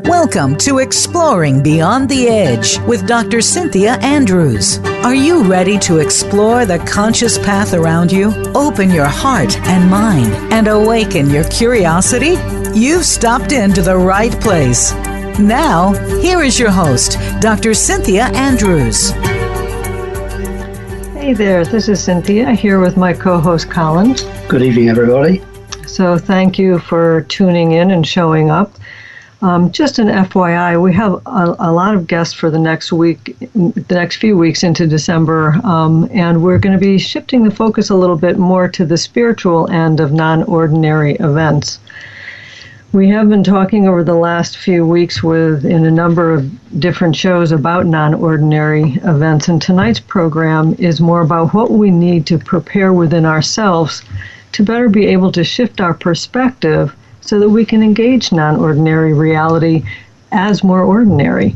Welcome to Exploring Beyond the Edge with Dr. Cynthia Andrews. Are you ready to explore the conscious path around you? Open your heart and mind and awaken your curiosity? You've stopped into the right place. Now, here is your host, Dr. Cynthia Andrews. Hey there, this is Cynthia here with my co-host Colin. Good evening, everybody. So thank you for tuning in and showing up. Just an FYI, we have a lot of guests for the next few weeks into December, and we're going to be shifting the focus a little bit more to the spiritual end of non-ordinary events. We have been talking over the last few weeks in a number of different shows about non-ordinary events, and tonight's program is more about what we need to prepare within ourselves to better be able to shift our perspective so that we can engage non-ordinary reality as more ordinary.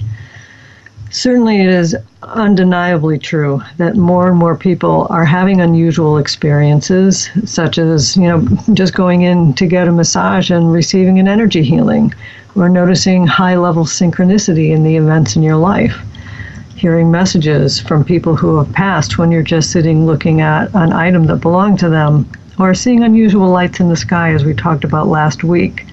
Certainly it is undeniably true that more and more people are having unusual experiences, such as, just going in to get a massage and receiving an energy healing, or noticing high-level synchronicity in the events in your life, hearing messages from people who have passed when you're just sitting looking at an item that belonged to them, or seeing unusual lights in the sky, as we talked about last week.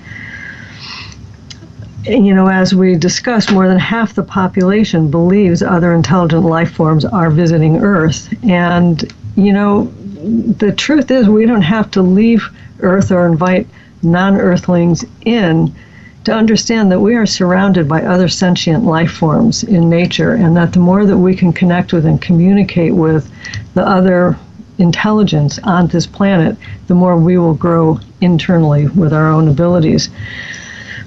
As we discussed, more than half the population believes other intelligent life forms are visiting Earth. And, the truth is we don't have to leave Earth or invite non-Earthlings in to understand that we are surrounded by other sentient life forms in nature, and that the more that we can connect with and communicate with the other intelligence on this planet, the more we will grow internally with our own abilities.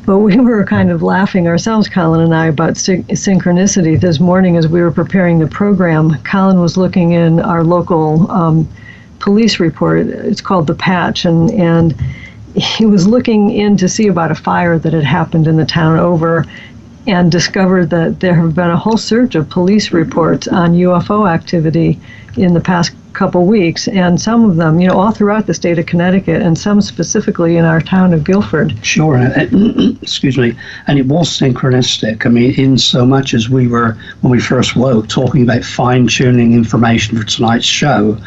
But we were kind of laughing ourselves, Colin and I, about synchronicity this morning as we were preparing the program. Colin was looking in our local police report. It's called The Patch, and he was looking in to see about a fire that had happened in the town over, and discovered that there have been a whole surge of police reports on UFO activity in the past couple weeks, and some of them, all throughout the state of Connecticut, and some specifically in our town of Guilford. Sure, excuse me, and it was synchronistic. I mean, in so much as we were, when we first woke, talking about fine-tuning information for tonight's show,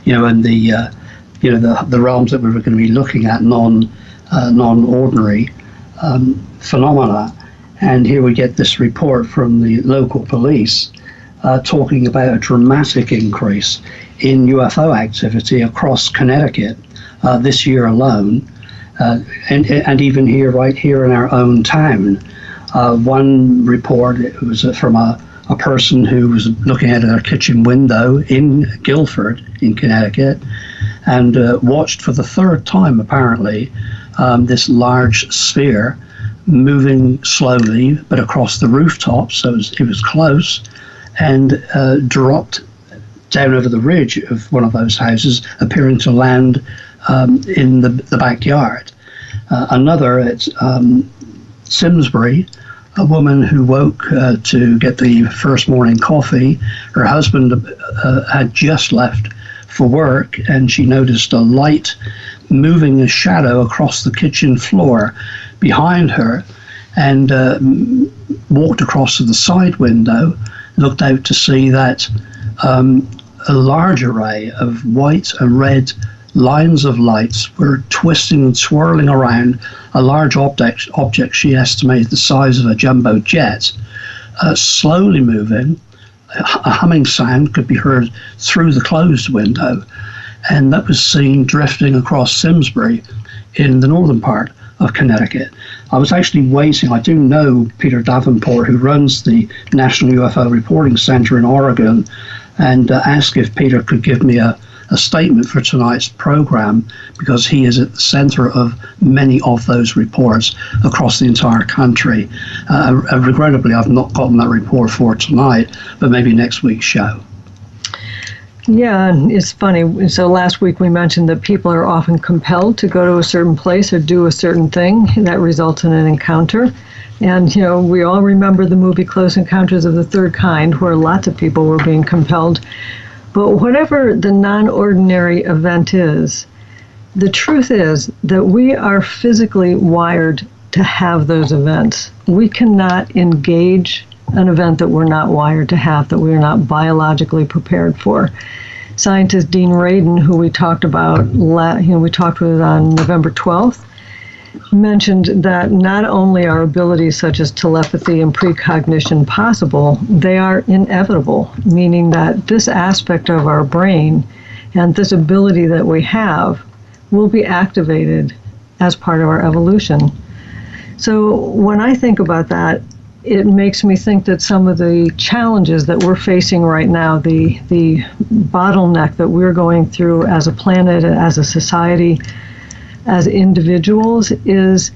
and the realms that we were going to be looking at, non-ordinary phenomena. And here we get this report from the local police talking about a dramatic increase in UFO activity across Connecticut this year alone, and even right here in our own town. One report, it was from a person who was looking at their kitchen window in Guilford, in Connecticut, and watched for the third time, apparently, this large sphere moving slowly, but across the rooftop, so it was close, and dropped down over the ridge of one of those houses, appearing to land in the backyard. Another at Simsbury, a woman who woke to get the first morning coffee. Her husband had just left for work, and she noticed a light moving a shadow across the kitchen floor behind her, and walked across to the side window, looked out to see that a large array of white and red lines of lights were twisting and swirling around a large object she estimated the size of a jumbo jet, slowly moving. A humming sound could be heard through the closed window, and that was seen drifting across Simsbury in the northern part of Connecticut. I was actually waiting. I do know Peter Davenport, who runs the National UFO Reporting Center in Oregon, and asked if Peter could give me a statement for tonight's program, because he is at the center of many of those reports across the entire country. Regrettably, I've not gotten that report for tonight, but maybe next week's show. Yeah, it's funny. So last week we mentioned that people are often compelled to go to a certain place or do a certain thing that results in an encounter. And, we all remember the movie Close Encounters of the Third Kind, where lots of people were being compelled. But whatever the non-ordinary event is, the truth is that we are physically wired to have those events. We cannot engage an event that we're not wired to have, that we're not biologically prepared for. Scientist Dean Radin, who we talked about, we talked with on November 12th, mentioned that not only are abilities such as telepathy and precognition possible, they are inevitable, meaning that this aspect of our brain and this ability that we have will be activated as part of our evolution. So when I think about that, it makes me think that some of the challenges that we're facing right now, the bottleneck that we're going through as a planet, as a society, as individuals, is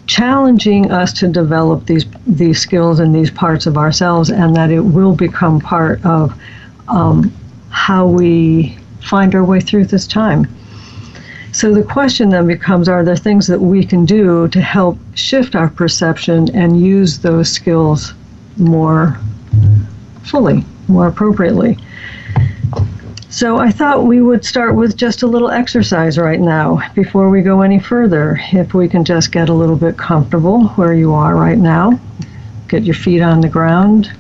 challenging us to develop these skills and these parts of ourselves, and that it will become part of how we find our way through this time. So the question then becomes, are there things that we can do to help shift our perception and use those skills more fully, more appropriately? So I thought we would start with just a little exercise right now before we go any further. If we can just get a little bit comfortable where you are right now, get your feet on the ground,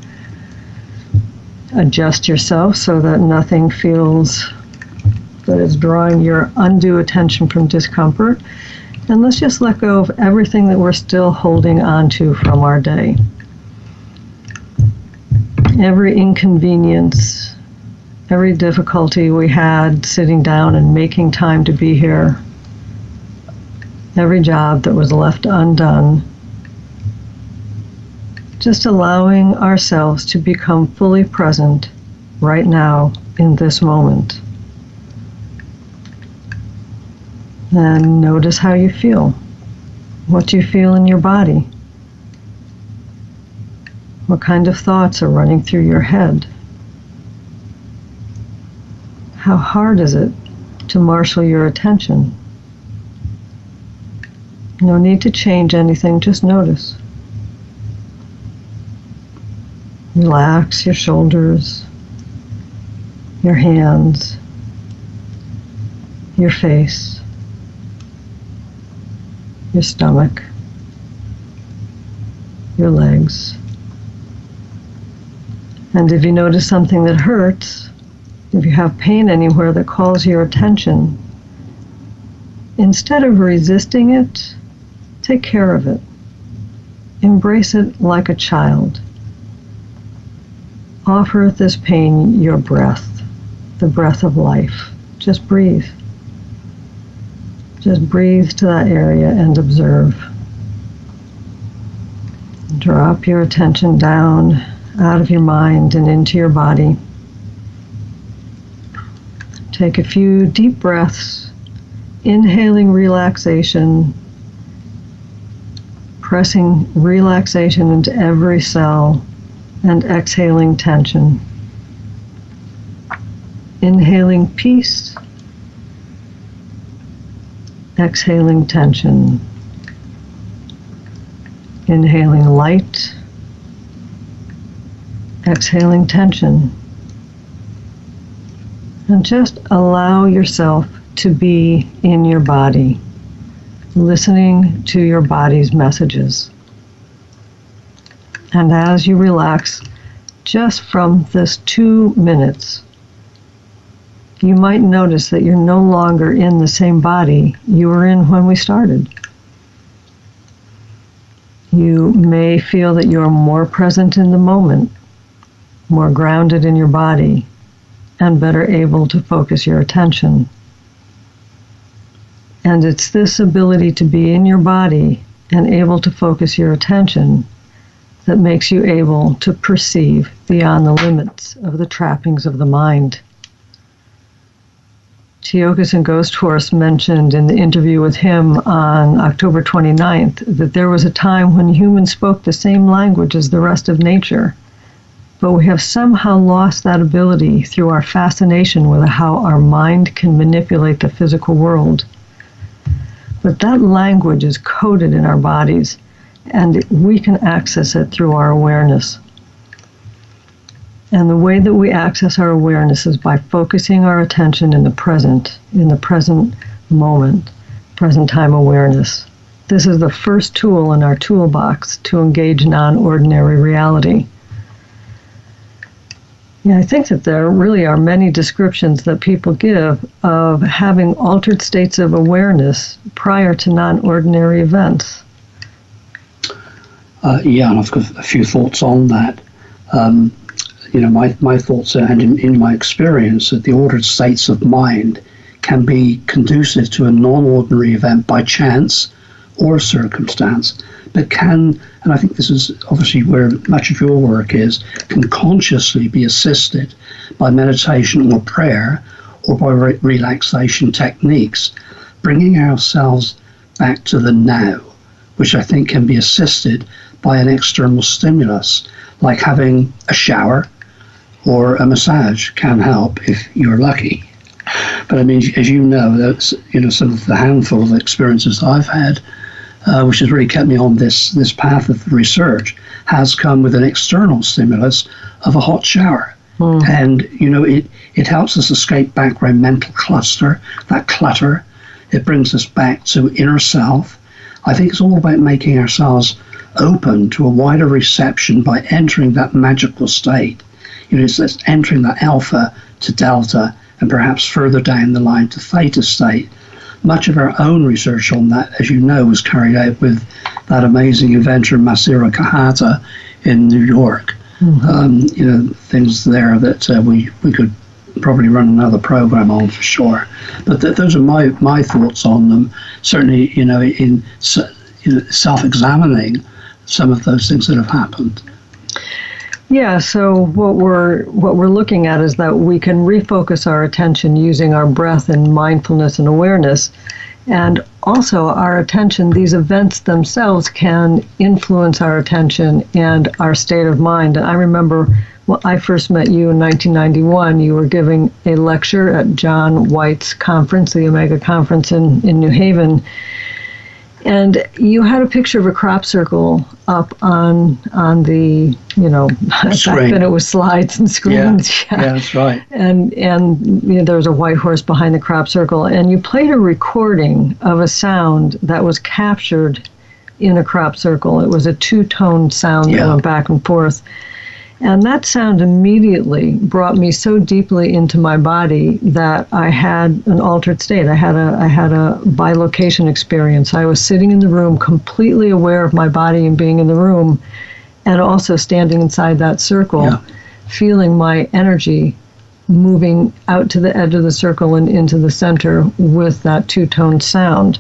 adjust yourself so that nothing feels that is drawing your undue attention from discomfort. And let's just let go of everything that we're still holding on to from our day. Every inconvenience, every difficulty we had sitting down and making time to be here, every job that was left undone, just allowing ourselves to become fully present right now in this moment. And notice how you feel. What do you feel in your body? What kind of thoughts are running through your head? How hard is it to marshal your attention? No need to change anything, just notice. Relax your shoulders, your hands, your face, your stomach, your legs. And if you notice something that hurts, if you have pain anywhere that calls your attention, instead of resisting it, take care of it. Embrace it like a child. Offer this pain your breath, the breath of life. Just breathe. Just breathe to that area and observe. Drop your attention down out of your mind and into your body. Take a few deep breaths, inhaling relaxation, pressing relaxation into every cell, and exhaling tension. Inhaling peace, exhaling tension. Inhaling light, exhaling tension. And just allow yourself to be in your body, listening to your body's messages. And as you relax, just from this 2 minutes, you might notice that you're no longer in the same body you were in when we started. You may feel that you're more present in the moment, more grounded in your body, and better able to focus your attention. And it's this ability to be in your body and able to focus your attention that makes you able to perceive beyond the limits of the trappings of the mind. Tiokas and Ghost Horse mentioned in the interview with him on October 29th that there was a time when humans spoke the same language as the rest of nature, but we have somehow lost that ability through our fascination with how our mind can manipulate the physical world. But that language is coded in our bodies, and we can access it through our awareness. And the way that we access our awareness is by focusing our attention in the present moment, present time awareness. This is the first tool in our toolbox to engage non-ordinary reality. Yeah, I think that there really are many descriptions that people give of having altered states of awareness prior to non-ordinary events. And I've got a few thoughts on that. My thoughts are, and in my experience, that the ordered states of mind can be conducive to a non-ordinary event by chance or circumstance, but can, and I think this is obviously where much of your work is, can consciously be assisted by meditation or prayer or by relaxation techniques, bringing ourselves back to the now, which I think can be assisted by an external stimulus, like having a shower or a massage can help if you're lucky. But I mean, as you know, that's, some of the handful of experiences I've had, which has really kept me on this path of research, has come with an external stimulus of a hot shower. And, it helps us escape background mental cluster, that clutter. It brings us back to inner self. I think it's all about making ourselves open to a wider reception by entering that magical state. It's entering that alpha to delta and perhaps further down the line to theta state. Much of our own research on that, as you know, was carried out with that amazing inventor Masaru Kahata in New York. Things there that we could probably run another program on for sure. But those are my thoughts on them. Certainly, in self-examining some of those things that have happened. Yeah, so what we're looking at is that we can refocus our attention using our breath and mindfulness and awareness. And also our attention, these events themselves can influence our attention and our state of mind. I remember when I first met you in 1991, you were giving a lecture at John White's conference, the Omega Conference in New Haven. And you had a picture of a crop circle up on the, screen. Back then it was slides and screens. Yeah, that's right. And there was a white horse behind the crop circle. And you played a recording of a sound that was captured in a crop circle. It was a two-tone sound that went back and forth. And that sound immediately brought me so deeply into my body that I had an altered state. I had a bilocation experience. I was sitting in the room, completely aware of my body and being in the room, and also standing inside that circle, feeling my energy moving out to the edge of the circle and into the center with that two-tone sound.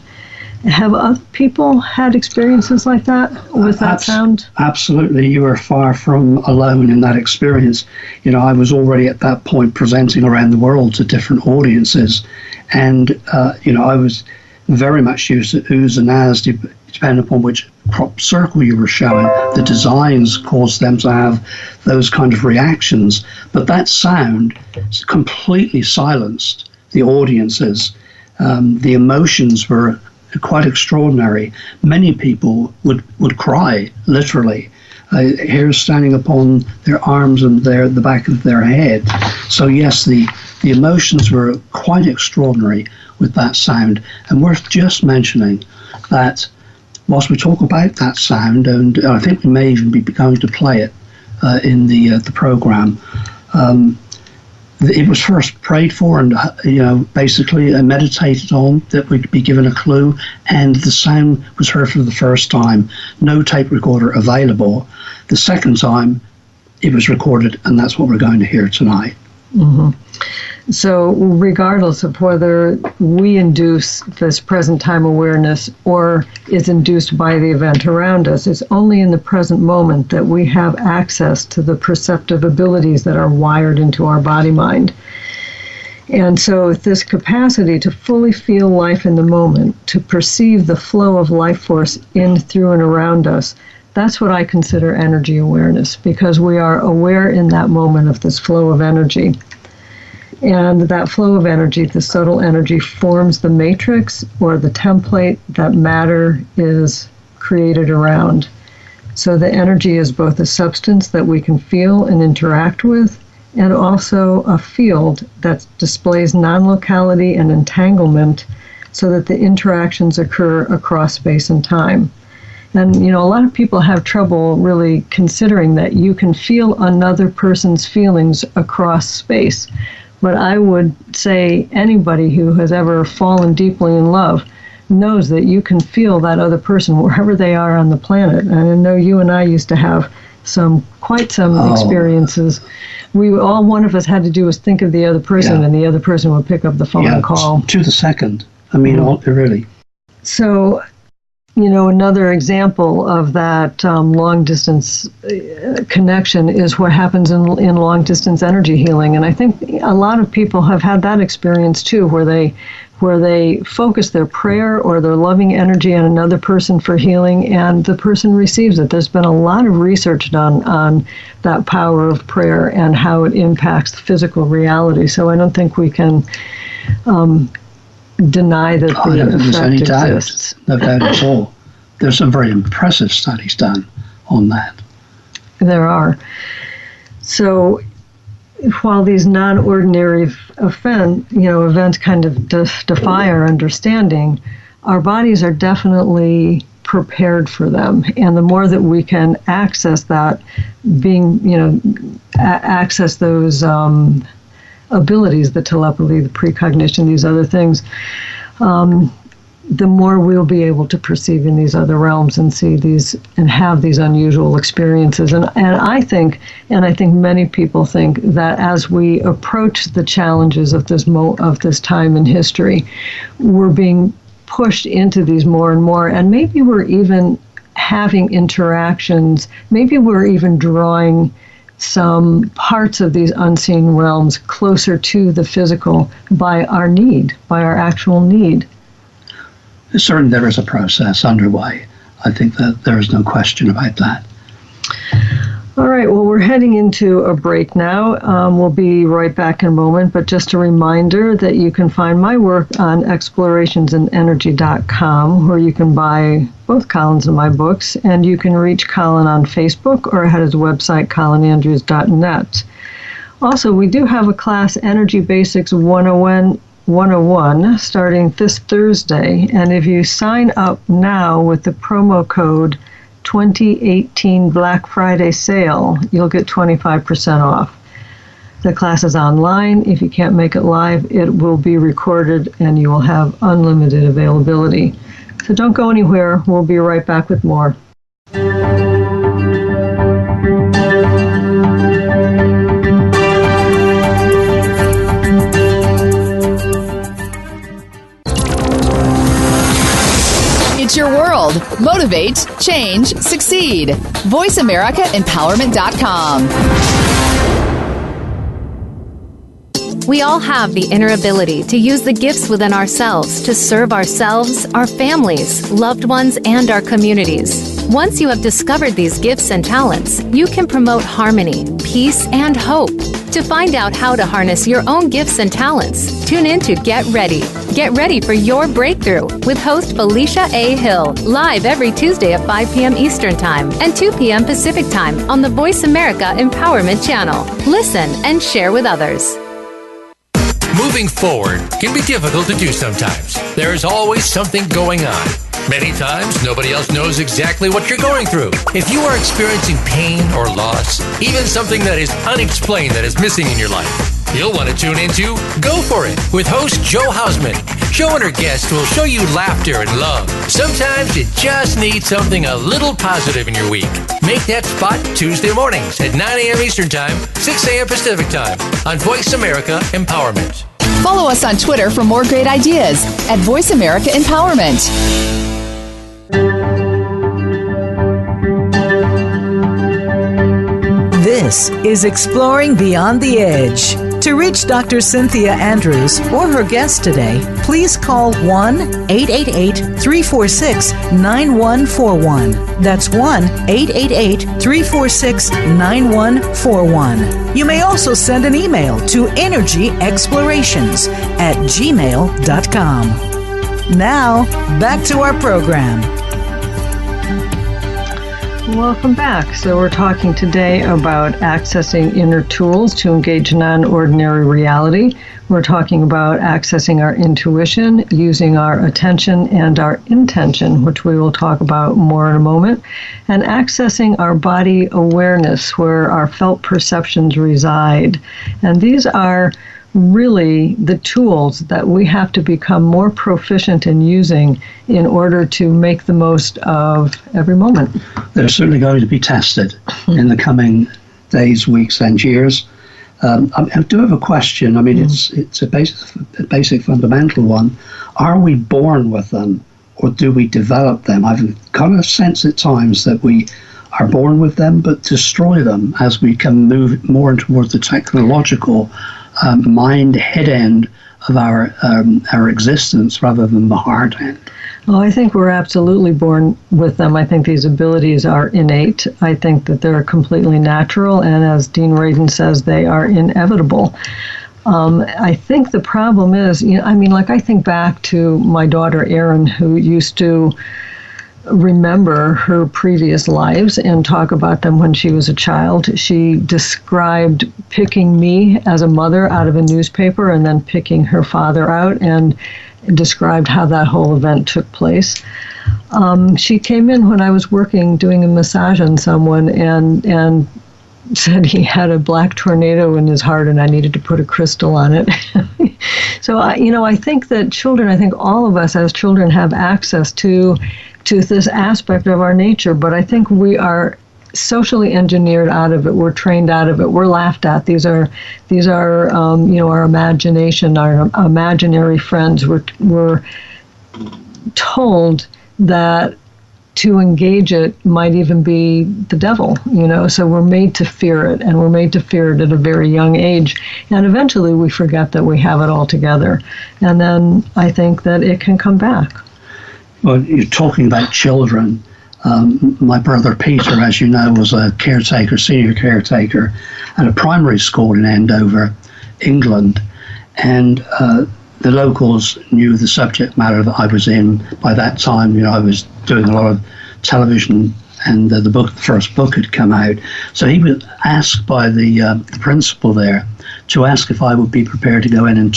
Have other people had experiences like that with that sound? Absolutely. You are far from alone in that experience. I was already at that point presenting around the world to different audiences. And, I was very much used to oohs and ahs, depending upon which crop circle you were showing. The designs caused them to have those kind of reactions. But that sound completely silenced the audiences. The emotions were quite extraordinary. Many people would cry, literally, hairs standing upon their arms and the back of their head. So yes, the emotions were quite extraordinary with that sound. And worth just mentioning that whilst we talk about that sound, and I think we may even be going to play it in the program, it was first prayed for and, basically meditated on, that we'd be given a clue, and the sound was heard for the first time. No tape recorder available. The second time, it was recorded, and that's what we're going to hear tonight. Mm-hmm. So regardless of whether we induce this present time awareness or is induced by the event around us, it's only in the present moment that we have access to the perceptive abilities that are wired into our body-mind. And so this capacity to fully feel life in the moment, to perceive the flow of life force in, through, and around us, that's what I consider energy awareness, because we are aware in that moment of this flow of energy. And that flow of energy, the subtle energy, forms the matrix or the template that matter is created around. So the energy is both a substance that we can feel and interact with, and also a field that displays non-locality and entanglement so that the interactions occur across space and time. And, a lot of people have trouble really considering that you can feel another person's feelings across space. But I would say anybody who has ever fallen deeply in love knows that you can feel that other person wherever they are on the planet. And I know you and I used to have quite some experiences. All one of us had to do was think of the other person, and the other person would pick up the phone and call. To the second. I mean, really. So, another example of that long-distance connection is what happens in long-distance energy healing. And I think a lot of people have had that experience too, where they focus their prayer or their loving energy on another person for healing, and the person receives it. There's been a lot of research done on that power of prayer and how it impacts physical reality. So I don't think we can deny that the effect exists. No doubt at all. There's some very impressive studies done on that. There are. So while these non-ordinary events kind of defy our understanding, our bodies are definitely prepared for them. And the more that we can access that, access those abilities, the telepathy, the precognition, these other things, the more we'll be able to perceive in these other realms and see these and have these unusual experiences. And I think many people think that as we approach the challenges of this time in history, we're being pushed into these more and more, and maybe we're even having interactions, maybe we're even drawing some parts of these unseen realms closer to the physical by our actual need. Certainly there is a process underway. I think that there is no question about that. All right, well, we're heading into a break now. We'll be right back in a moment, but just a reminder that you can find my work on explorationsinenergy.com, where you can buy both Colin's and my books, and you can reach Colin on Facebook or at his website, colinandrews.net. Also, we do have a class, Energy Basics 101, starting this Thursday, and if you sign up now with the promo code 2018 Black Friday sale, you'll get 25% off. The class is online. If you can't make it live, it will be recorded and you will have unlimited availability. So don't go anywhere. We'll be right back with more. It's your world. Motivate, change, succeed. VoiceAmericaEmpowerment.com. We all have the inner ability to use the gifts within ourselves to serve ourselves, our families, loved ones, and our communities. Once you have discovered these gifts and talents, you can promote harmony, peace, and hope. To find out how to harness your own gifts and talents, tune in to Get Ready. Get ready for your breakthrough with host Felicia A. Hill, live every Tuesday at 5 p.m. Eastern Time and 2 p.m. Pacific Time on the Voice America Empowerment Channel. Listen and share with others. Moving forward can be difficult to do sometimes. There is always something going on. Many times, nobody else knows exactly what you're going through. If you are experiencing pain or loss, even something that is unexplained that is missing in your life, you'll want to tune into Go For It with host Joe Hausman. Joe and her guests will show you laughter and love. Sometimes you just need something a little positive in your week. Make that spot Tuesday mornings at 9 a.m. Eastern Time, 6 a.m. Pacific Time on Voice America Empowerment. Follow us on Twitter for more great ideas at Voice America Empowerment. This is Exploring Beyond the Edge. To reach Dr. Cynthia Andrews or her guest today, please call 1-888-346-9141. That's 1-888-346-9141. You may also send an email to energyexplorations@gmail.com. Now, back to our program. Welcome back. So we're talking today about accessing inner tools to engage non-ordinary reality. We're talking about accessing our intuition, using our attention and our intention, which we will talk about more in a moment, and accessing our body awareness, where our felt perceptions reside. And these are really the tools that we have to become more proficient in using in order to make the most of every moment. They're certainly going to be tested in the coming days, weeks, and years. I do have a question. I mean, it's a basic fundamental one. Are we born with them, or do we develop them? I've got a sense at times that we are born with them, but destroy them as we can move more towards the technological mind head end of our existence rather than the heart end. Oh, I think we're absolutely born with them. I think these abilities are innate. I think that they're completely natural, and as Dean Radin says, they are inevitable. I think the problem is, I think back to my daughter Erin, who used to remember her previous lives and talk about them when she was a child. She described picking me as a mother out of a newspaper and then picking her father out, and described how that whole event took place. She came in when I was doing a massage on someone, and said he had a black tornado in his heart and I needed to put a crystal on it. So, I think that all of us as children have access to this aspect of our nature, but I think we are socially engineered out of it. We're trained out of it. We're laughed at. These are our imagination, our imaginary friends. We're told that to engage it might even be the devil, so we're made to fear it, and we're made to fear it at a very young age. And eventually we forget that we have it all together. And then I think that it can come back. Well, you're talking about children. My brother Peter, as you know, was a senior caretaker at a primary school in Andover, England. And the locals knew the subject matter that I was in. By that time, I was doing a lot of television, and the first book had come out. So he was asked by the principal there to ask if I would be prepared to go in and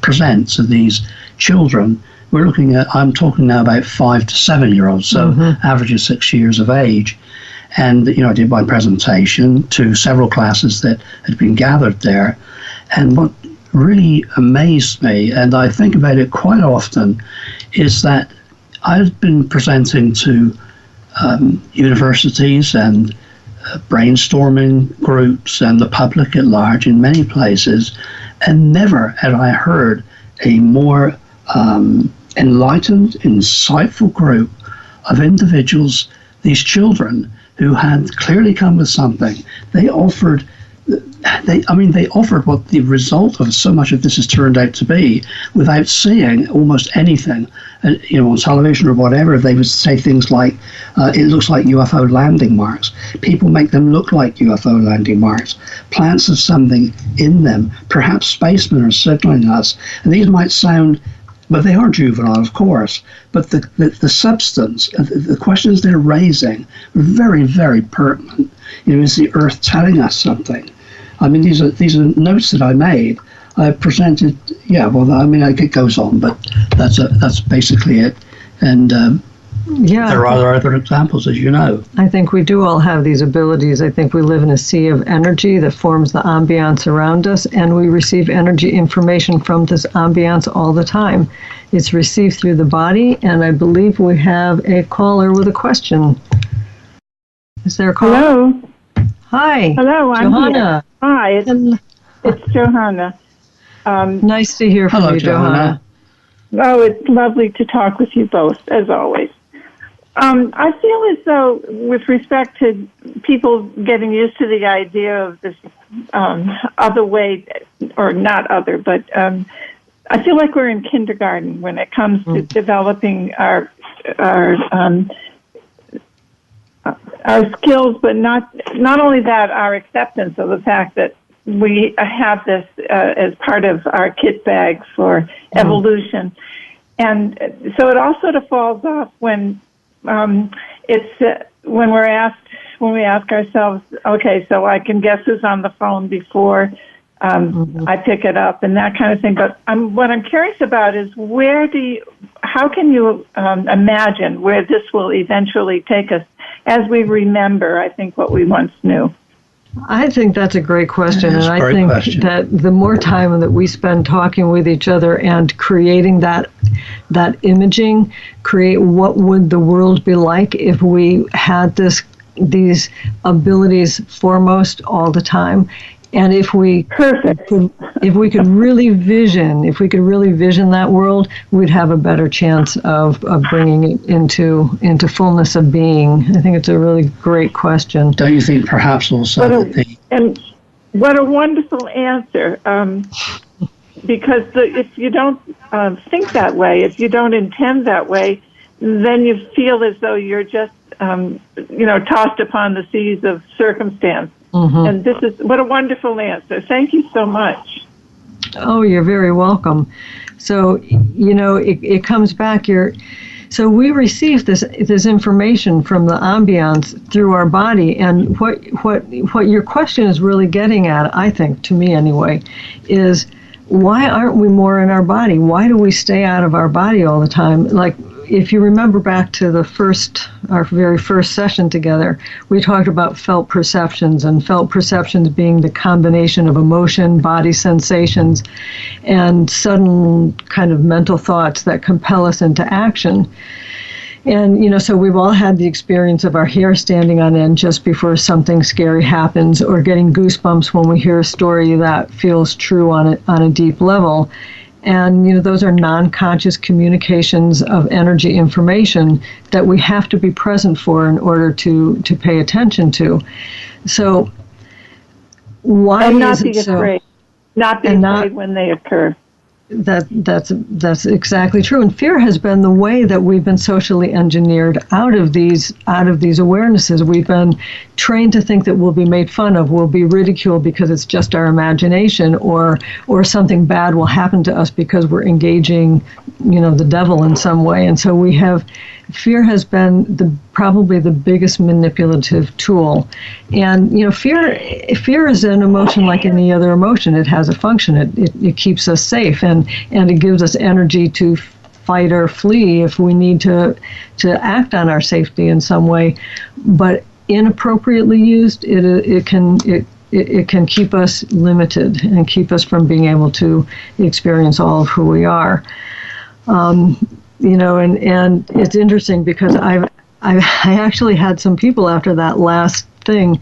present to these children. I'm talking now about 5 to 7 year olds, so average of 6 years of age. And, I did my presentation to several classes that had been gathered there. And what really amazed me, and I think about it quite often, is that I've been presenting to universities and brainstorming groups and the public at large in many places, and never had I heard a more enlightened, insightful group of individuals, these children who had clearly come with something. They offered what the result of so much of this has turned out to be, without seeing almost anything, on television or whatever. They would say things like, it looks like UFO landing marks. People make them look like UFO landing marks. Plants have something in them. Perhaps spacemen are signaling us. And these might sound, but they are juvenile, of course. But the substance, the questions they're raising are very, very pertinent. Is the Earth telling us something? I mean, these are notes that I made. I presented. It goes on, but that's basically it. And there are other examples, as you know. I think we do all have these abilities. I think we live in a sea of energy that forms the ambiance around us, and we receive energy information from this ambiance all the time. It's received through the body, and I believe we have a caller with a question. Is there a caller? Hello. Hi. Hello, I'm Johanna. Here. Hi, it's Johanna. Nice to hear from you, Johanna. Oh, it's lovely to talk with you both, as always. I feel as though, with respect to people getting used to the idea of this other way, or not other, but I feel like we're in kindergarten when it comes to developing our skills, but not only that, our acceptance of the fact that we have this as part of our kit bag for evolution. And so it all sort of falls off when it's when we ask ourselves, okay, so I can guess who's on the phone before I pick it up and that kind of thing. But what I'm curious about is how can you imagine where this will eventually take us as we remember, I think, what we once knew? I think that's a great question, and I think that the more time that we spend talking with each other and creating that imaging, create what would the world be like if we had these abilities foremost all the time. And if we could really vision that world, we'd have a better chance of bringing it into fullness of being. I think it's a really great question. Don't you think perhaps also and what a wonderful answer. Because if you don't think that way, if you don't intend that way, then you feel as though you're just tossed upon the seas of circumstance. Mm-hmm. And this is what a wonderful answer. Thank you so much. Oh, you're very welcome. So, it comes back. So we receive this information from the ambiance through our body, and what your question is really getting at, I think, to me anyway, is why aren't we more in our body? Why do we stay out of our body all the time? Like, if you remember back to our very first session together, we talked about felt perceptions, and felt perceptions being the combination of emotion, body sensations, and sudden kind of mental thoughts that compel us into action. And, so we've all had the experience of our hair standing on end just before something scary happens, or getting goosebumps when we hear a story that feels true on a deep level. And, those are non-conscious communications of energy information that we have to be present for in order to pay attention to. So why and not is be it so? Afraid. Not be afraid when they occur. That's exactly true. And fear has been the way that we've been socially engineered out of these awarenesses. We've been trained to think that we'll be made fun of, we'll be ridiculed because it's just our imagination, or something bad will happen to us because we're engaging, the devil in some way. And so fear has been probably the biggest manipulative tool. And, fear is an emotion like any other emotion. It has a function. It keeps us safe, and it gives us energy to fight or flee if we need to act on our safety in some way. But inappropriately used, it can keep us limited and keep us from being able to experience all of who we are. And it's interesting because I actually had some people after that last thing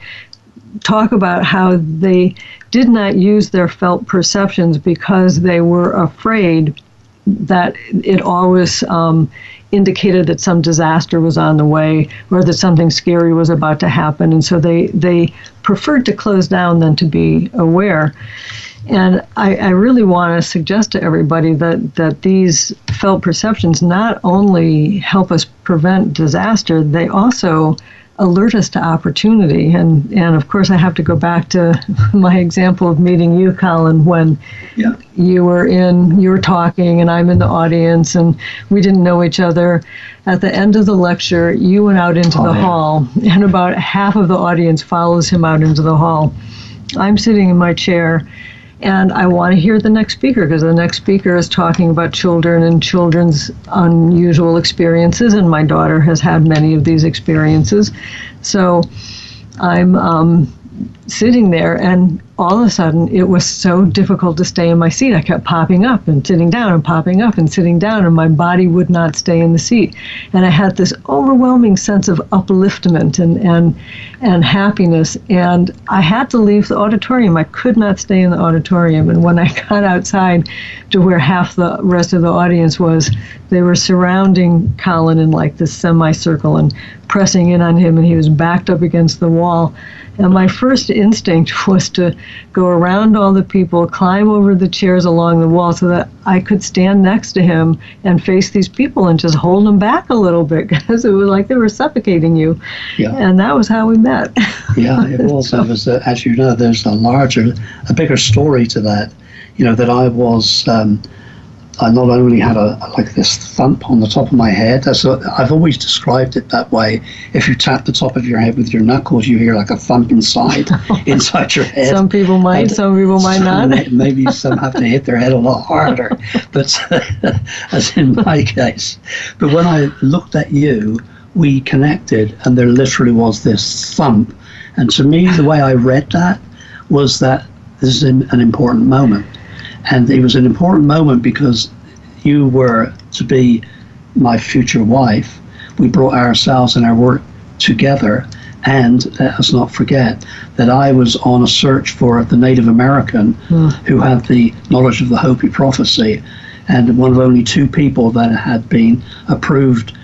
talk about how they did not use their felt perceptions because they were afraid that it always indicated that some disaster was on the way or that something scary was about to happen. And so they preferred to close down than to be aware. And I really want to suggest to everybody that these felt perceptions not only help us prevent disaster, they also alert us to opportunity. And of course, I have to go back to my example of meeting you, Colin, when you were talking and I'm in the audience and we didn't know each other. At the end of the lecture, you went out into the hall, and about half of the audience follows him out into the hall. I'm sitting in my chair, and I want to hear the next speaker because the next speaker is talking about children and children's unusual experiences, and my daughter has had many of these experiences. So I'm sitting there, and all of a sudden it was so difficult to stay in my seat. I kept popping up and sitting down and popping up and sitting down, and my body would not stay in the seat. And I had this overwhelming sense of upliftment and happiness, and I had to leave the auditorium. I could not stay in the auditorium. And when I got outside to where half the rest of the audience was, they were surrounding Colin in like this semicircle and pressing in on him, and he was backed up against the wall. And my first instinct was to go around all the people, climb over the chairs along the wall so that I could stand next to him and face these people and just hold them back a little bit, because it was like they were suffocating you. Yeah. And that was how we met. Yeah, it was. So, as you know, there's a bigger story to that. That I was I not only had like this thump on the top of my head. I've always described it that way. If you tap the top of your head with your knuckles, you hear like a thump inside your head. Some people might, some people might not. Maybe some have to hit their head a lot harder, but as in my case. But when I looked at you, we connected, and there literally was this thump. And to me, the way I read that was that this is an important moment. And it was an important moment because you were to be my future wife. We brought ourselves and our work together. And let us not forget that I was on a search for the Native American who had the knowledge of the Hopi prophecy, and one of only 2 people that had been approved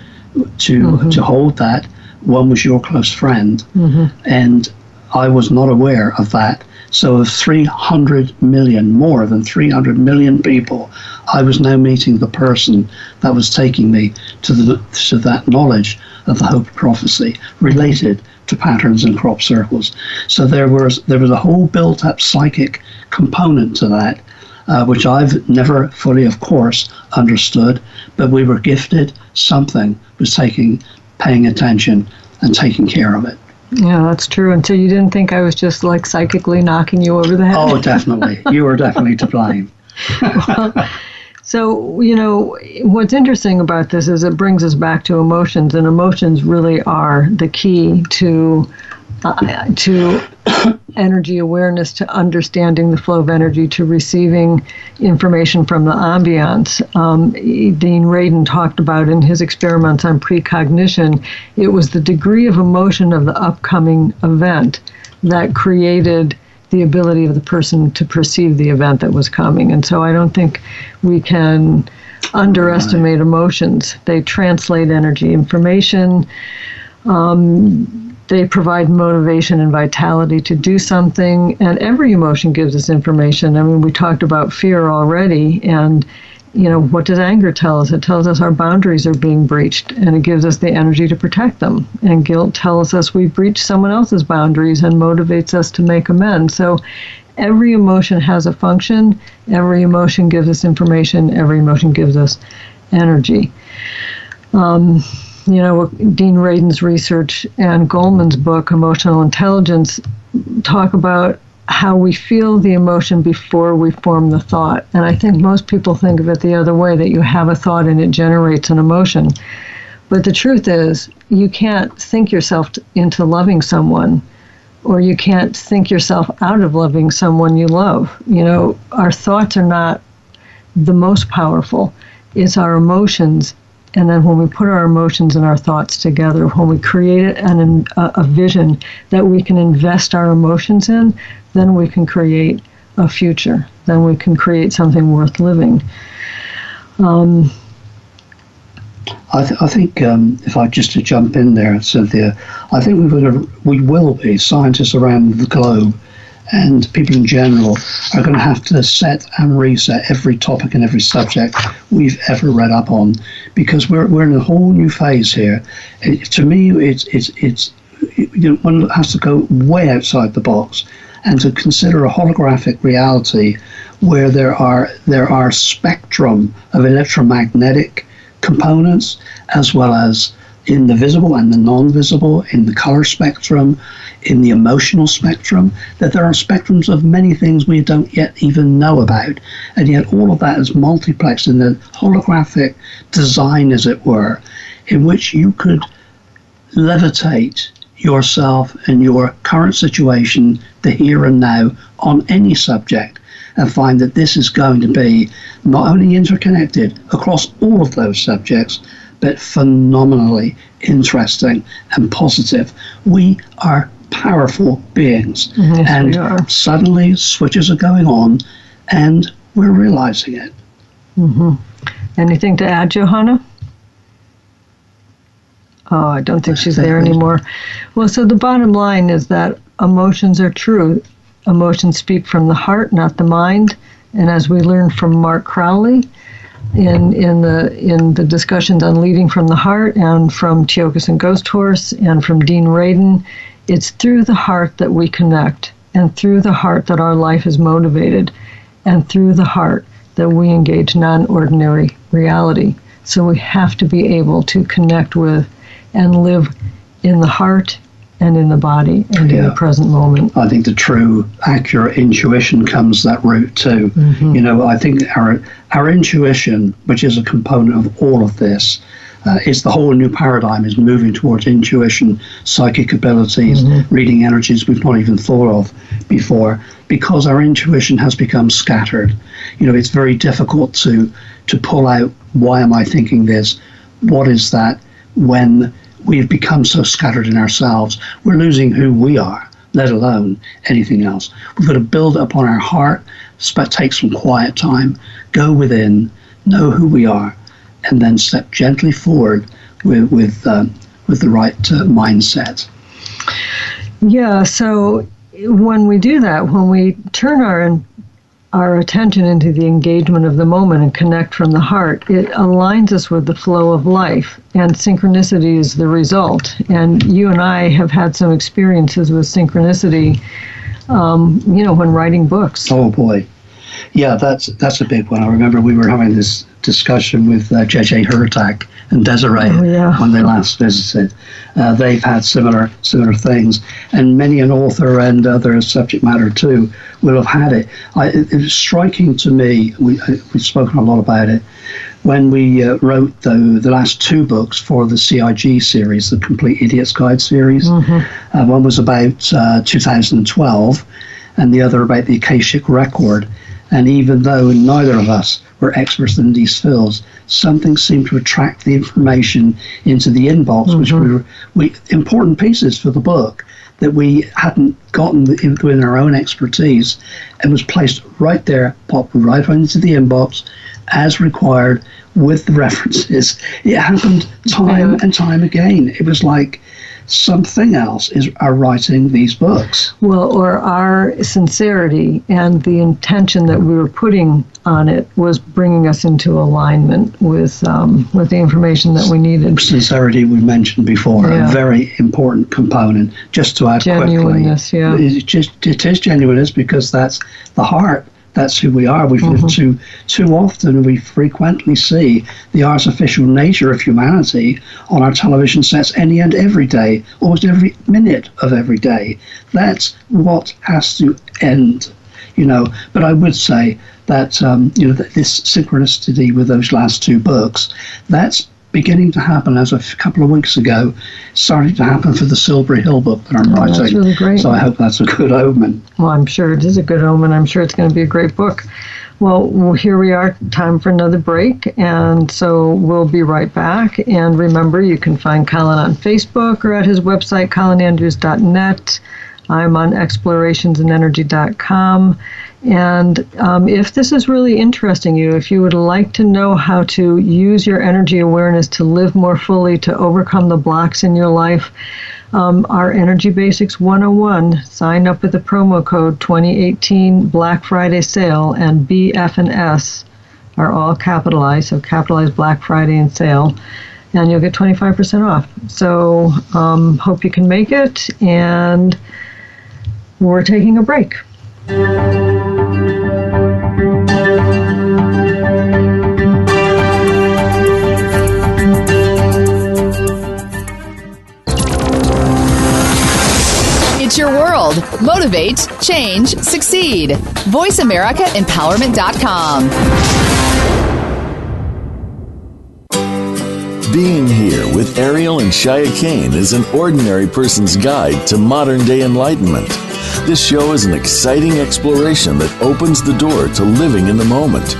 to hold that. One was your close friend, and I was not aware of that. So of 300 million, more than 300 million people, I was now meeting the person that was taking me to that knowledge of the Hopi prophecy related to patterns and crop circles. So there was a whole built-up psychic component to that, which I've never fully, of course, understood, but we were gifted something, was paying attention and taking care of it. Yeah, that's true. And so you didn't think I was just like psychically knocking you over the head? Oh, definitely. You were definitely to blame. So, what's interesting about this is it brings us back to emotions, and emotions really are the key to energy awareness, to understanding the flow of energy, to receiving information from the ambience. Dean Radin talked about in his experiments on precognition, it was the degree of emotion of the upcoming event that created the ability of the person to perceive the event that was coming. And so I don't think we can underestimate emotions. They translate energy information. They provide motivation and vitality to do something, and every emotion gives us information. I mean, we talked about fear already, and what does anger tell us? It tells us our boundaries are being breached, and it gives us the energy to protect them. And guilt tells us we've breached someone else's boundaries and motivates us to make amends. So every emotion has a function. Every emotion gives us information. Every emotion gives us energy. Dean Radin's research and Goleman's book, Emotional Intelligence, talk about how we feel the emotion before we form the thought. And I think most people think of it the other way, that you have a thought and it generates an emotion. But the truth is, you can't think yourself into loving someone, or you can't think yourself out of loving someone you love. Our thoughts are not the most powerful. It's our emotions. And then when we put our emotions and our thoughts together, when we create a vision that we can invest our emotions in, then we can create a future. Then we can create something worth living. I think if I just to jump in there, Cynthia, I think we will be scientists around the globe, and people in general are going to have to set and reset every topic and every subject we've ever read up on, because we're in a whole new phase here. To me, it's one has to go way outside the box and to consider a holographic reality where there are spectrum of electromagnetic components, as well as in the visible and the non-visible, in the color spectrum, in the emotional spectrum, that there are spectrums of many things we don't yet even know about. And yet all of that is multiplexed in the holographic design, as it were, in which you could levitate yourself and your current situation, the here and now, on any subject, and find that this is going to be not only interconnected across all of those subjects, but phenomenally interesting and positive. We are powerful beings. Yes, and we are. Suddenly switches are going on and we're realizing it. Mm-hmm. Anything to add, Johanna? Oh, I don't think she's there anymore. Well, so the bottom line is that emotions are true. Emotions speak from the heart, not the mind. And as we learned from Mark Crowley in the discussions on leading from the heart, and from Teokas and Ghost Horse, and from Dean Radin, it's through the heart that we connect, and through the heart that our life is motivated, and through the heart that we engage non-ordinary reality. So we have to be able to connect with and live in the heart and in the body and in the present moment. I think the true, accurate intuition comes that route too. Mm-hmm. I think our intuition, which is a component of all of this, is the whole new paradigm is moving towards intuition, psychic abilities, reading energies we've not even thought of before, because our intuition has become scattered. It's very difficult to pull out, why am I thinking this? What is that? When we've become so scattered in ourselves, we're losing who we are, let alone anything else. We've got to build up on our heart, take some quiet time, go within, know who we are, and then step gently forward with the right mindset. Yeah, so when we do that, when we turn our attention into the engagement of the moment and connect from the heart, it aligns us with the flow of life, and synchronicity is the result. And you and I have had some experiences with synchronicity, when writing books. Oh boy. Yeah, that's a big one. I remember we were having this discussion with J.J. Hurtak and Desiree when they last visited. They've had similar things, and many an author and other subject matter too will have had it. It was striking to me, we've spoken a lot about it, when we wrote the last two books for the CIG series, the Complete Idiot's Guide series. One was about 2012, and the other about the Akashic Record. And even though neither of us were experts in these fields, something seemed to attract the information into the inbox, which we important pieces for the book that we hadn't gotten within our own expertise, and was placed right there, popped right into the inbox as required with the references. It happened time and time again. It was like something else are writing these books. Well, or our sincerity and the intention that we were putting on it was bringing us into alignment with the information that we needed. Sincerity we mentioned before, a very important component. Just to add genuineness, quickly, it is genuineness, because that's the heart. That's who we are. We've lived too often. We frequently see the artificial nature of humanity on our television sets any and every day, almost every minute of every day. That's what has to end. But I would say that this synchronicity with those last two books, that's beginning to happen as a couple of weeks ago, starting to happen for the Silbury Hill book that I'm writing. That's really great. So I hope that's a good omen. Well, I'm sure it is a good omen. I'm sure it's going to be a great book. Well, here we are, time for another break, and so we'll be right back. And remember, you can find Colin on Facebook or at his website, colinandrews.net. I'm on explorationsandenergy.com. And if this is really interesting you, if you would like to know how to use your energy awareness to live more fully, to overcome the blocks in your life, our Energy Basics 101, sign up with the promo code 2018 Black Friday sale, and BF and S are all capitalized, so capitalized Black Friday and sale, and you'll get 25% off. So hope you can make it, and we're taking a break. It's your world. Motivate, change, succeed. VoiceAmericaEmpowerment.com. Being Here with Ariel and Shia Kane is an ordinary person's guide to modern-day enlightenment. This show is an exciting exploration that opens the door to living in the moment.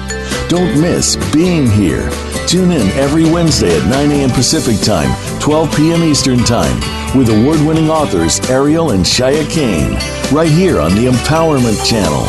Don't miss Being Here. Tune in every Wednesday at 9 a.m. Pacific Time, 12 p.m. Eastern Time, with award-winning authors Ariel and Shia Kane, right here on the Empowerment Channel.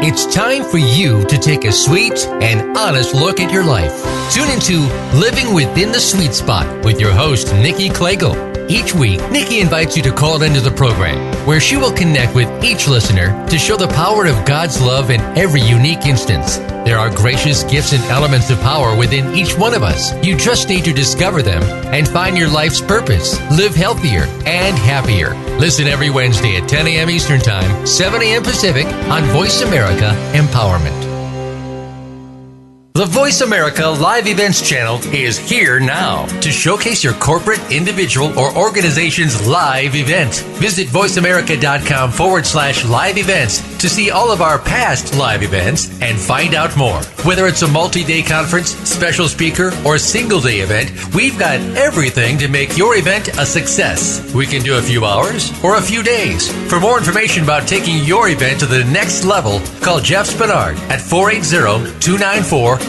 It's time for you to take a sweet and honest look at your life. Tune into Living Within the Sweet Spot with your host, Nikki Klegel. Each week, Nikki invites you to call into the program, where she will connect with each listener to show the power of God's love in every unique instance. There are gracious gifts and elements of power within each one of us. You just need to discover them and find your life's purpose. Live healthier and happier. Listen every Wednesday at 10 a.m. Eastern Time, 7 a.m. Pacific on Voice America Empowerment. The Voice America Live Events channel is here now to showcase your corporate, individual, or organization's live event. Visit voiceamerica.com/live events to see all of our past live events and find out more. Whether it's a multi-day conference, special speaker, or single-day event, we've got everything to make your event a success. We can do a few hours or a few days. For more information about taking your event to the next level, call Jeff Spinard at 480-294-6417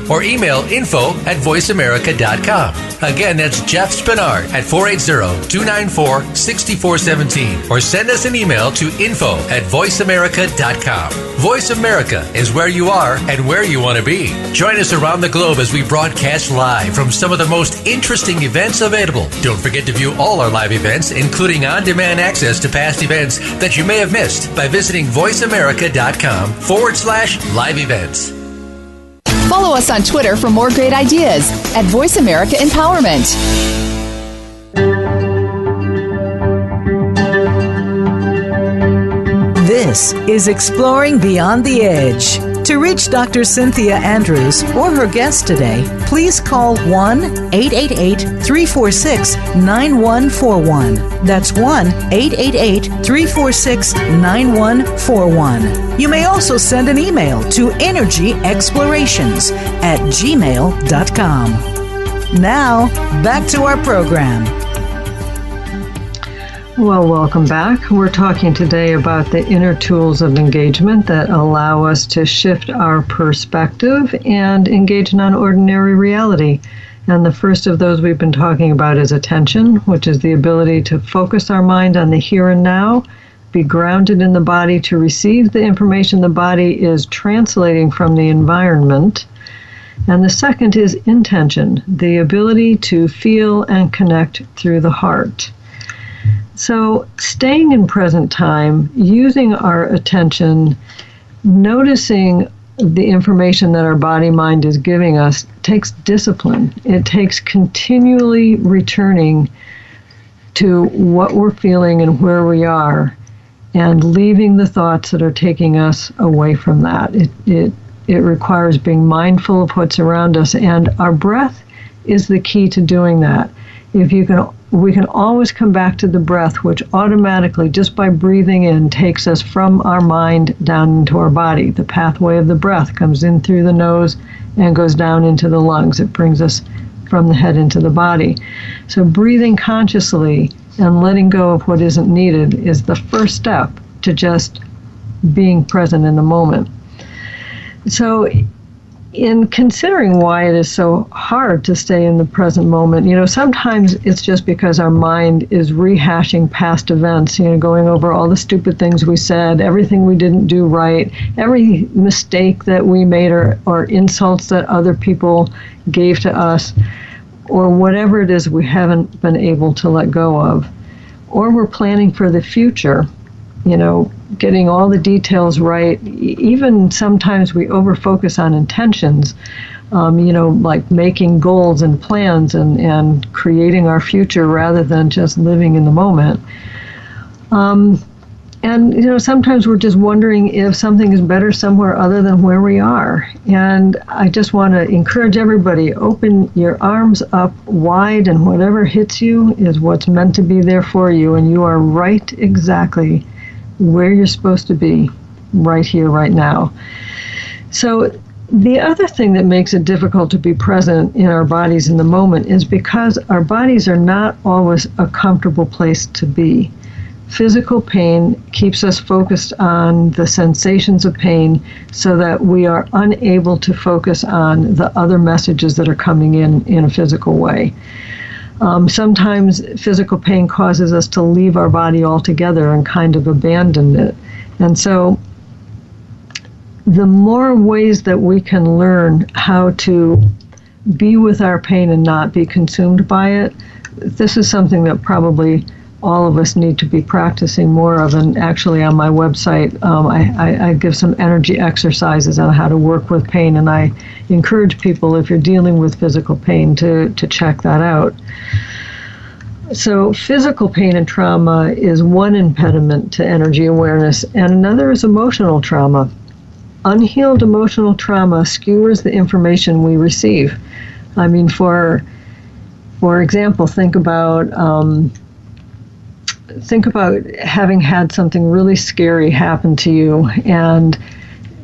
or email info@voiceamerica.com. Again, that's Jeff Spinard at 480-294-6417 or send us an email to info@voiceamerica.com. Voice America is where you are and where you want to be. Join us around the globe as we broadcast live from some of the most interesting events available. Don't forget to view all our live events, including on-demand access to past events that you may have missed by visiting voiceamerica.com/live events. Follow us on Twitter for more great ideas at Voice America Empowerment. This is Exploring Beyond the Edge. To reach Dr. Cynthia Andrews or her guest today, please call 1-888-346-9141. That's 1-888-346-9141. You may also send an email to energyexplorations@gmail.com. Now, back to our program. Well, welcome back. We're talking today about the inner tools of engagement that allow us to shift our perspective and engage in ordinary reality. And the first of those we've been talking about is attention, which is the ability to focus our mind on the here and now, be grounded in the body to receive the information the body is translating from the environment. And the second is intention, the ability to feel and connect through the heart. So staying in present time, using our attention, noticing the information that our body-mind is giving us takes discipline. It takes continually returning to what we're feeling and where we are and leaving the thoughts that are taking us away from that. It requires being mindful of what's around us, and our breath is the key to doing that. We can always come back to the breath, which automatically, just by breathing in, takes us from our mind down into our body. The pathway of the breath comes in through the nose and goes down into the lungs. It brings us from the head into the body. So breathing consciously and letting go of what isn't needed is the first step to just being present in the moment. So in considering why it is so hard to stay in the present moment, sometimes it's just because our mind is rehashing past events, going over all the stupid things we said, everything we didn't do right, every mistake that we made or insults that other people gave to us, or whatever it is we haven't been able to let go of. Or we're planning for the future, getting all the details right. Even sometimes we overfocus on intentions, like making goals and plans and creating our future rather than just living in the moment. And sometimes we're just wondering if something is better somewhere other than where we are. And I just want to encourage everybody, open your arms up wide, and whatever hits you is what's meant to be there for you, and you are right exactly where you're supposed to be, right here, right now. So the other thing that makes it difficult to be present in our bodies in the moment is because our bodies are not always a comfortable place to be. Physical pain keeps us focused on the sensations of pain so that we are unable to focus on the other messages that are coming in a physical way. Sometimes physical pain causes us to leave our body altogether and kind of abandon it. And so the more ways that we can learn how to be with our pain and not be consumed by it. This is something that probably all of us need to be practicing more of. And actually on my website, I give some energy exercises on how to work with pain. And I encourage people, if you're dealing with physical pain, to check that out. So physical pain and trauma is one impediment to energy awareness, and another is emotional trauma. Unhealed emotional trauma skewers the information we receive. I mean, for example, think about having had something really scary happen to you, and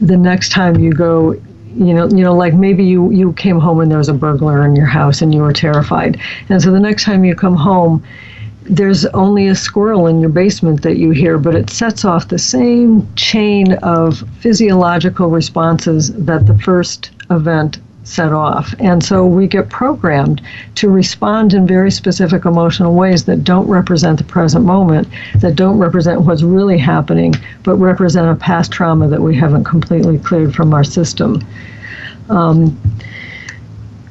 the next time you go, like maybe you came home and there was a burglar in your house and you were terrified. And so the next time you come home, there's only a squirrel in your basement that you hear, but it sets off the same chain of physiological responses that the first event set off. And so we get programmed to respond in very specific emotional ways that don't represent the present moment, that don't represent what's really happening, but represent a past trauma that we haven't completely cleared from our system.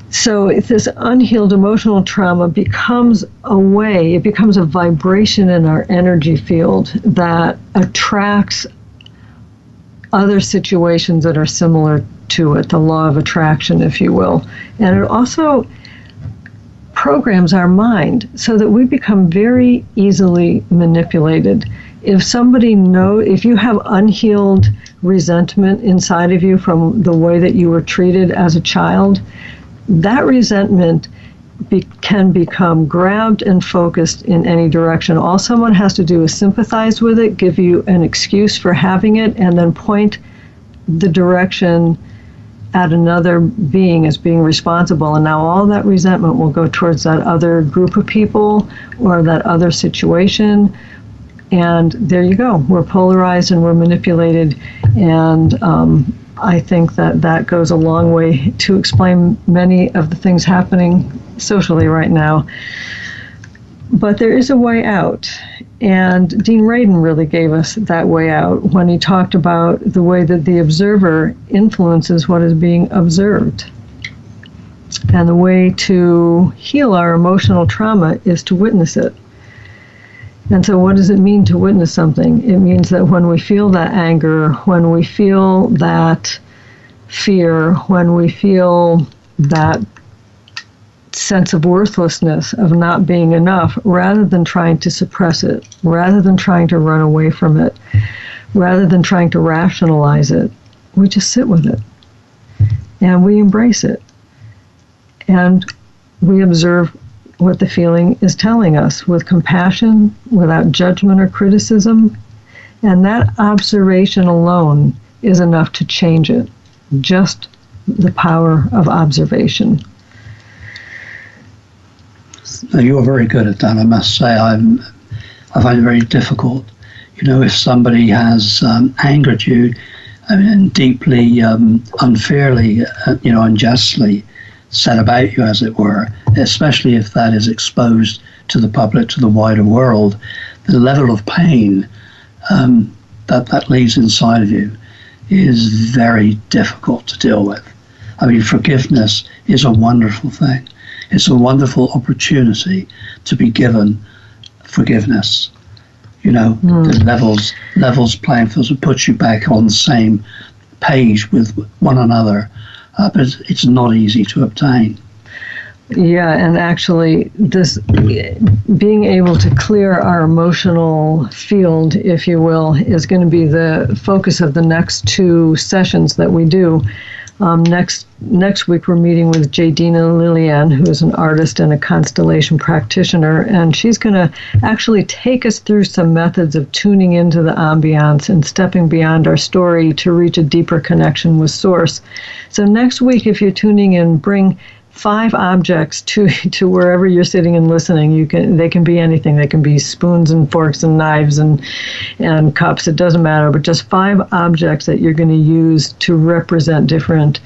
So if this unhealed emotional trauma becomes it becomes a vibration in our energy field that attracts other situations that are similar to it, the law of attraction, if you will. And it also programs our mind so that we become very easily manipulated. If you have unhealed resentment inside of you from the way that you were treated as a child, that resentment can become grabbed and focused in any direction. All someone has to do is sympathize with it, give you an excuse for having it, and then point the direction at another being as being responsible. And now all that resentment will go towards that other group of people or that other situation. And there you go. We're polarized and we're manipulated. And I think that goes a long way to explain many of the things happening socially right now. But there is a way out. And Dean Radin really gave us that way out when he talked about the way that the observer influences what is being observed. And the way to heal our emotional trauma is to witness it. And so what does it mean to witness something? It means that when we feel that anger, when we feel that fear, when we feel that sense of worthlessness, of not being enough, rather than trying to suppress it, rather than trying to run away from it, rather than trying to rationalize it, we just sit with it and we embrace it. And we observe what the feeling is telling us with compassion, without judgment or criticism. And that observation alone is enough to change it. Just the power of observation. You're very good at that, I must say. I find it very difficult. If somebody has angered you and deeply, unfairly, unjustly said about you, as it were, especially if that is exposed to the public, to the wider world, the level of pain that leaves inside of you is very difficult to deal with. I mean, forgiveness is a wonderful thing. It's a wonderful opportunity to be given forgiveness. The levels playing fields, it puts you back on the same page with one another. But it's not easy to obtain. Yeah, and actually, this being able to clear our emotional field, if you will, is going to be the focus of the next two sessions that we do. Next week, we're meeting with Jadina Lillian, who is an artist and a constellation practitioner, and she's going to actually take us through some methods of tuning into the ambiance and stepping beyond our story to reach a deeper connection with Source. So next week, if you're tuning in, bring 5 objects to wherever you're sitting and listening. They can be anything. They can be spoons and forks and knives and cups. It doesn't matter. But just 5 objects that you're going to use to represent different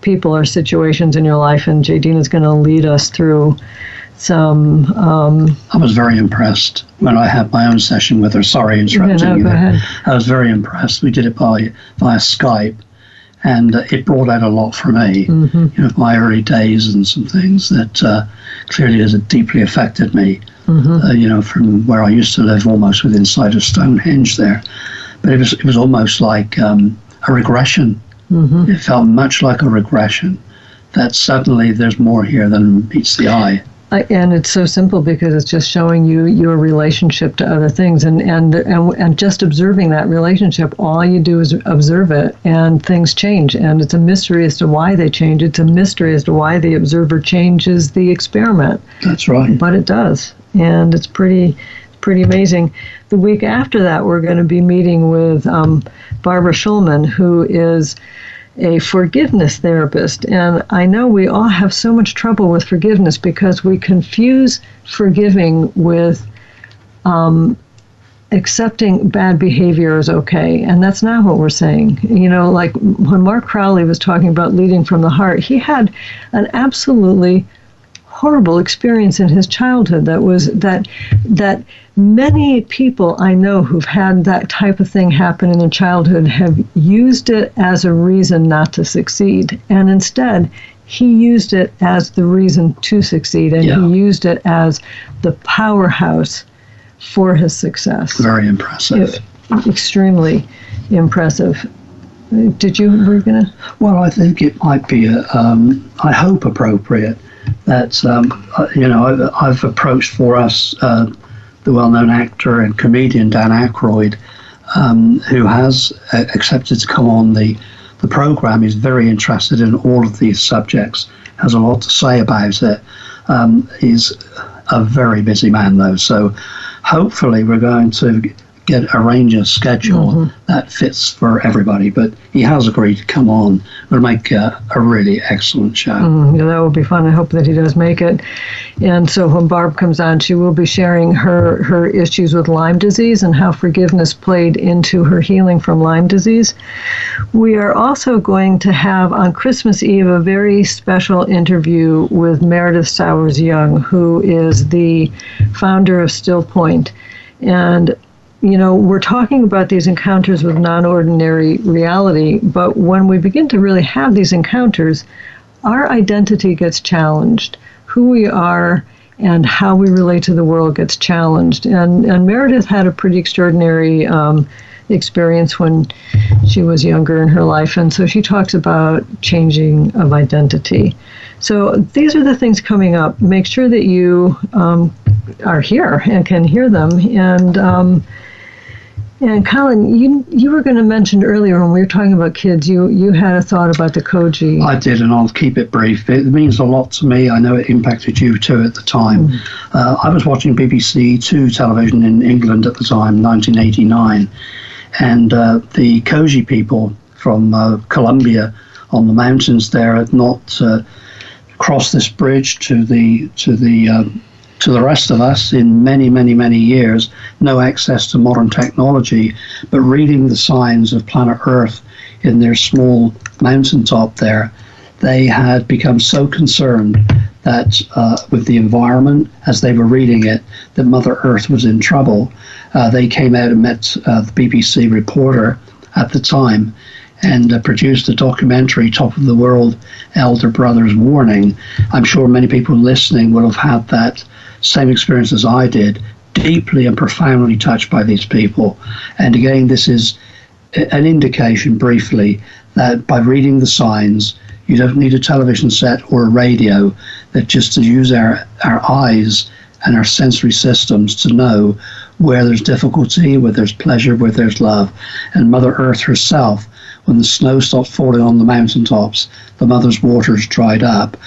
people or situations in your life. And Jadina's going to lead us through some. I was very impressed when I had my own session with her. Sorry, interrupting you. Go ahead. I was very impressed. We did it via Skype. And it brought out a lot for me, my early days and some things that clearly has deeply affected me, from where I used to live almost within sight of Stonehenge there. But it was almost like a regression. It felt much like a regression, that suddenly there's more here than meets the eye. And it's so simple because it's just showing you your relationship to other things, and just observing that relationship. All you do is observe it, and things change. And it's a mystery as to why they change. It's a mystery as to why the observer changes the experiment. That's right. But it does, and it's pretty amazing. The week after that, we're going to be meeting with Barbara Schulman, who is a forgiveness therapist. And I know we all have so much trouble with forgiveness because we confuse forgiving with accepting bad behavior is okay. And that's not what we're saying. Like when Mark Crowley was talking about leading from the heart, he had an absolutely horrible experience in his childhood that many people I know who've had that type of thing happen in their childhood have used it as a reason not to succeed. And instead, he used it as the reason to succeed, and he used it as the powerhouse for his success. Very impressive. Extremely impressive. Were you going to? Well, I think it might be, I hope appropriate that, I've approached for us the well-known actor and comedian Dan Aykroyd, who has accepted to come on the program. He's very interested in all of these subjects, has a lot to say about it. He's a very busy man, though, so hopefully we're going to arrange a schedule that fits for everybody. But he has agreed to come on. We'll make a really excellent show. That will be fun. I hope that he does make it. And so when Barb comes on, she will be sharing her issues with Lyme disease and how forgiveness played into her healing from Lyme disease. We are also going to have on Christmas Eve a very special interview with Meredith Sowers Young, who is the founder of Still Point. And we're talking about these encounters with non-ordinary reality, but when we begin to really have these encounters, our identity gets challenged. Who we are and how we relate to the world gets challenged. And Meredith had a pretty extraordinary experience when she was younger in her life, and so she talks about changing of identity. So these are the things coming up. Make sure that you are here and can hear them. And Colin, you were going to mention earlier when we were talking about kids, you had a thought about the Koji. I did, and I'll keep it brief. It means a lot to me. I know it impacted you too at the time. I was watching BBC 2 television in England at the time, 1989, and the Koji people from Colombia on the mountains there had not crossed this bridge to the rest of us in many, many, many years, no access to modern technology, but reading the signs of planet Earth in their small mountaintop there, they had become so concerned that with the environment, as they were reading it, that Mother Earth was in trouble. They came out and met the BBC reporter at the time and produced a documentary, Top of the World, Elder Brothers Warning. I'm sure many people listening will have had that same experience as I did, deeply and profoundly touched by these people. And again, this is an indication briefly that by reading the signs, you don't need a television set or a radio, that just to use our eyes and our sensory systems to know where there's difficulty, where there's pleasure, where there's love. And Mother Earth herself, when the snow stopped falling on the mountaintops, the mother's waters dried up.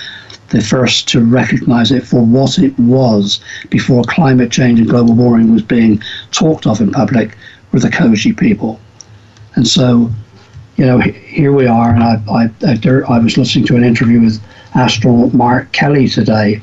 The first to recognize it for what it was before climate change and global warming was being talked of in public were the Koji people. And so, here we are, and I was listening to an interview with astronaut Mark Kelly today,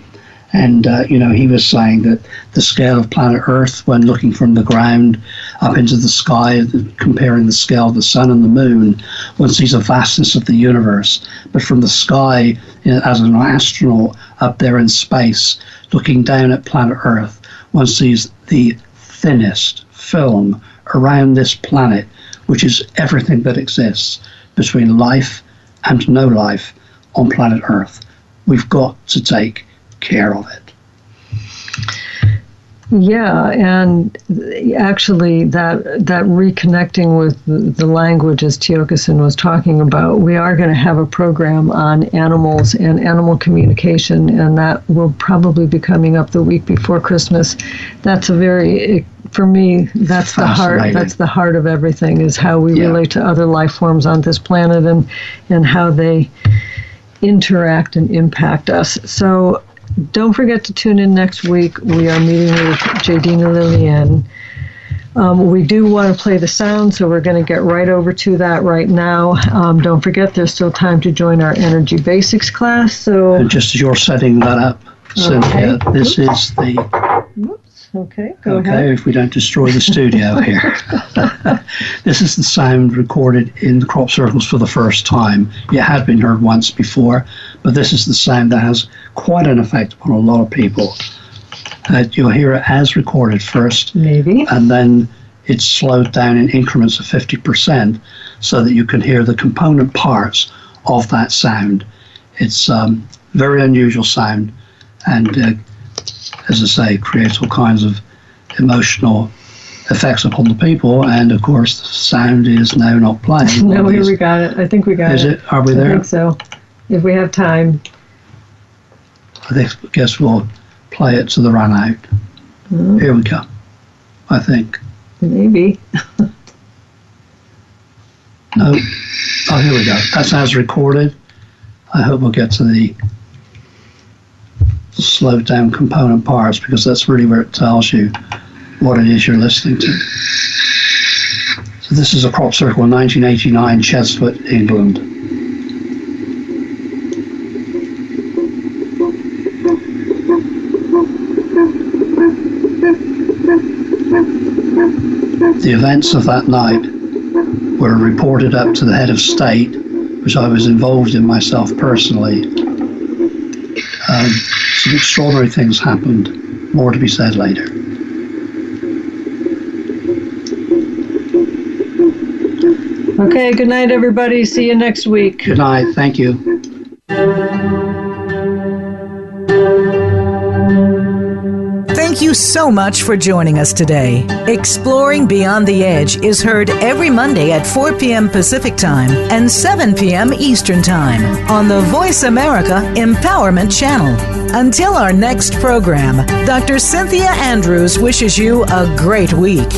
and he was saying that the scale of planet Earth, when looking from the ground up into the sky, comparing the scale of the sun and the moon, one sees the vastness of the universe. But from the sky, as an astronaut up there in space, looking down at planet Earth, one sees the thinnest film around this planet, which is everything that exists between life and no life on planet Earth. We've got to take care of it. Yeah, and actually that reconnecting with the language, as Tiokasin was talking about, we are going to have a program on animals and animal communication, and that will probably be coming up the week before Christmas. That's for me, that's the heart. That's the heart of everything, is how we relate to other life forms on this planet and how they interact and impact us. So don't forget to tune in next week. We are meeting with Jadina Lillian. We do want to play the sound, so we're going to get right over to that right now. Don't forget, there's still time to join our Energy Basics class. So, and just as you're setting that up, Cynthia, this is the... Okay, go ahead. Okay, if we don't destroy the studio here. This is the sound recorded in the crop circles for the first time. It had been heard once before, but this is the sound that has quite an effect upon a lot of people. You'll hear it as recorded first. Maybe. And then it's slowed down in increments of 50% so that you can hear the component parts of that sound. It's very unusual sound, and as I say, creates all kinds of emotional effects upon the people. And of course, the sound is now not playing. No, here we got it. I think we got it. Is it? Are we there? I think so. If we have time. I guess we'll play it to the run out. Here we go. I think. Maybe. No. Oh, here we go. That's as recorded. I hope we'll get to the slowed down component parts, because that's really where it tells you what it is you're listening to. So this is a crop circle in 1989, Chesford, England. The events of that night were reported up to the head of state, which I was involved in myself personally. Some extraordinary things happened. More to be said later. Okay, good night, everybody. See you next week. Good night. Thank you. Thank you so much for joining us today. Exploring Beyond the Edge is heard every Monday at 4 p.m. Pacific Time and 7 p.m. Eastern Time on the Voice America Empowerment Channel. Until our next program, Dr. Cynthia Andrews wishes you a great week.